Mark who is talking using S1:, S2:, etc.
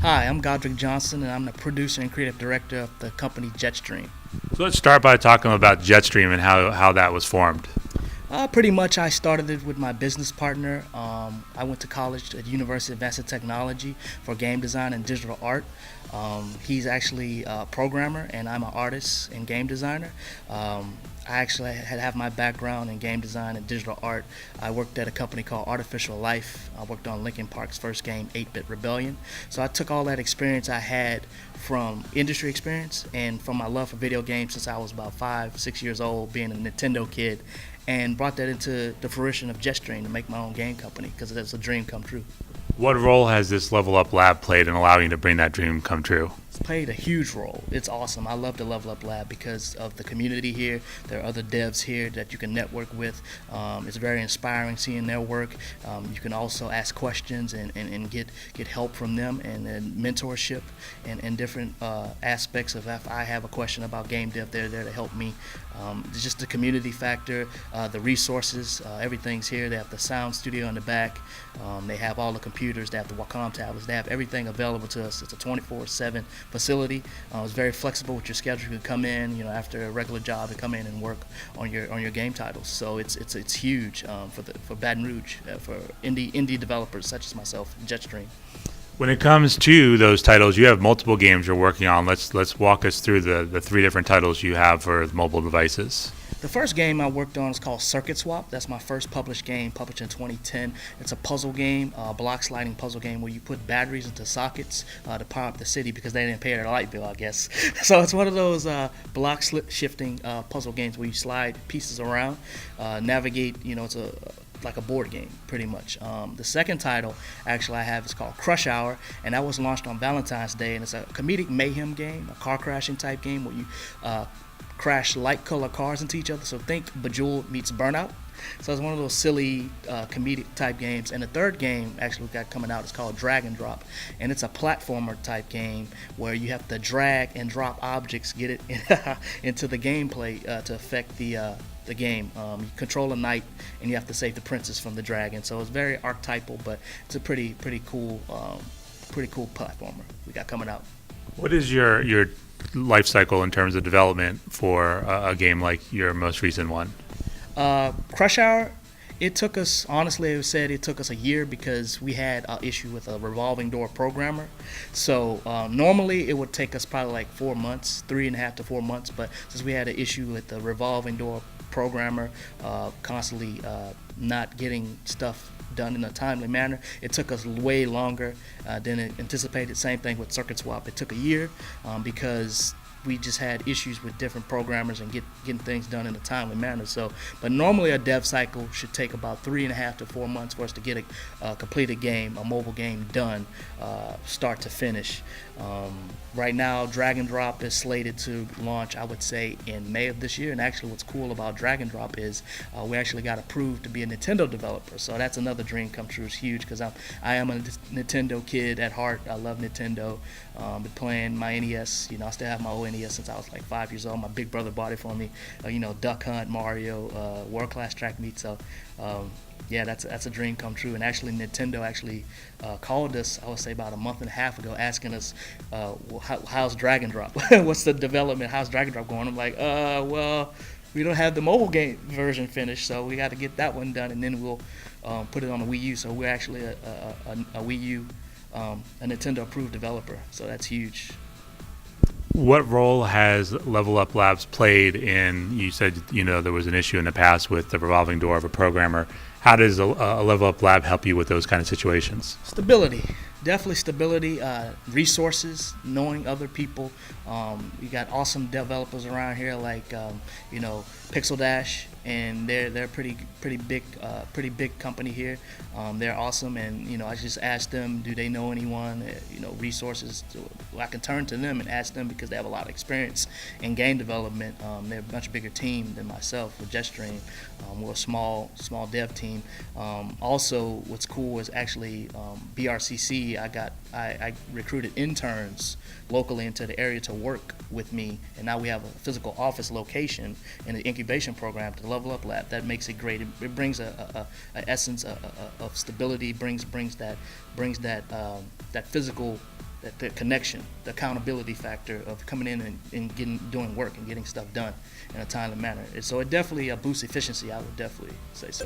S1: Hi, I'm Godric Johnson, and I'm the producer and creative director of the company Jetstreame.
S2: So let's start by talking about Jetstreame and how that was formed.
S1: Pretty much, I started it with my business partner. I went to college at University of Advanced Technology for game design and digital art. He's actually a programmer, and I'm an artist and game designer. I actually have my background in game design and digital art. I worked at a company called Artificial Life. I worked on Linkin Park's first game, 8-Bit Rebellion. So I took all that experience I had from industry experience and from my love for video games since I was about 5, 6 years old, being a Nintendo kid, and brought that into the fruition of Jetstreame to make my own game company because it's a dream come true.
S2: What role has this Level Up Lab played in allowing you to bring that dream come true?
S1: It's played a huge role. It's awesome. I love the Level Up Lab because of the community here. There are other devs here that you can network with. It's very inspiring seeing their work. You can also ask questions and get help from them and mentorship and different aspects of if I have a question about game dev, they're there to help me. It's just the community factor, the resources, everything's here. They have the sound studio in the back. They have all the computers. They have the Wacom tablets. They have everything available to us. It's a 24/7 facility. It's very flexible with your schedule. You can come in, after a regular job, and come in and work on your game titles. So it's huge for Baton Rouge for indie developers such as myself, Jetstreame.
S2: When it comes to those titles, you have multiple games you're working on. Let's walk us through the three different titles you have for mobile devices.
S1: The first game I worked on is called Circuit Swap. That's my first published game, published in 2010. It's a puzzle game, a block sliding puzzle game where you put batteries into sockets to power up the city because they didn't pay their light bill, I guess. So it's one of those block shifting puzzle games where you slide pieces around, navigate. It's like a board game, pretty much. The second title actually I have is called Crush Hour, and that was launched on Valentine's Day, and it's a comedic mayhem game, a car crashing type game where you crash light color cars into each other. So think Bejeweled meets Burnout. So it's one of those silly comedic type games. And the third game actually we got coming out is called Drag and Drop, and it's a platformer type game where you have to drag and drop objects, get it into the gameplay to affect the game. You control a knight and you have to save the princess from the dragon. So it's very archetypal, but it's a pretty cool platformer we got coming out.
S2: What is your life cycle in terms of development for a game like your most recent one?
S1: Crush Hour, it took us, honestly, it took us a year because we had an issue with a revolving door programmer. So normally it would take us probably like 4 months, 3.5 to 4 months, but since we had an issue with the revolving door programmer constantly not getting stuff done in a timely manner, it took us way longer than anticipated. Same thing with Circuit Swap. It took a year because we just had issues with different programmers and getting things done in a timely manner. So, but normally a dev cycle should take about 3.5 to 4 months for us to get a completed game, a mobile game done, start to finish. Right now, Drag and Drop is slated to launch, I would say, in May of this year. And actually, what's cool about Drag and Drop is we actually got approved to be a Nintendo developer. So that's another dream come true. It's huge because I am a Nintendo kid at heart. I love Nintendo. Been playing my NES. I still have my old NES since I was like 5 years old. My big brother bought it for me. Duck Hunt, Mario, World Class Track Meet. So. Yeah, that's a dream come true. And actually, Nintendo called us, I would say about a month and a half ago, asking us, how's Drag and Drop? What's the development? How's Drag and Drop going? I'm like, well, we don't have the mobile game version finished, so we got to get that one done, and then we'll put it on the Wii U. So we're actually a Wii U, a Nintendo-approved developer. So that's huge.
S2: What role has Level Up Labs played in, you said, there was an issue in the past with the revolving door of a programmer. How does a Level Up Lab help you with those kind of situations?
S1: Stability. Definitely stability, resources, knowing other people. You got awesome developers around here like Pixel Dash, and they're pretty big company here. They're awesome, and I just asked them, do they know anyone? Resources. I can turn to them and ask them because they have a lot of experience in game development. They're a much bigger team than myself with Jetstreame. We're a small dev team. Also, what's cool is actually BRCC. I recruited interns locally into the area to work with me, and now we have a physical office location and an incubation program to Level Up Lab. That makes it great. It brings a essence of stability. Brings that physical that the connection, the accountability factor of coming in and doing work and getting stuff done in a timely manner. And so it definitely boosts efficiency. I would definitely say so.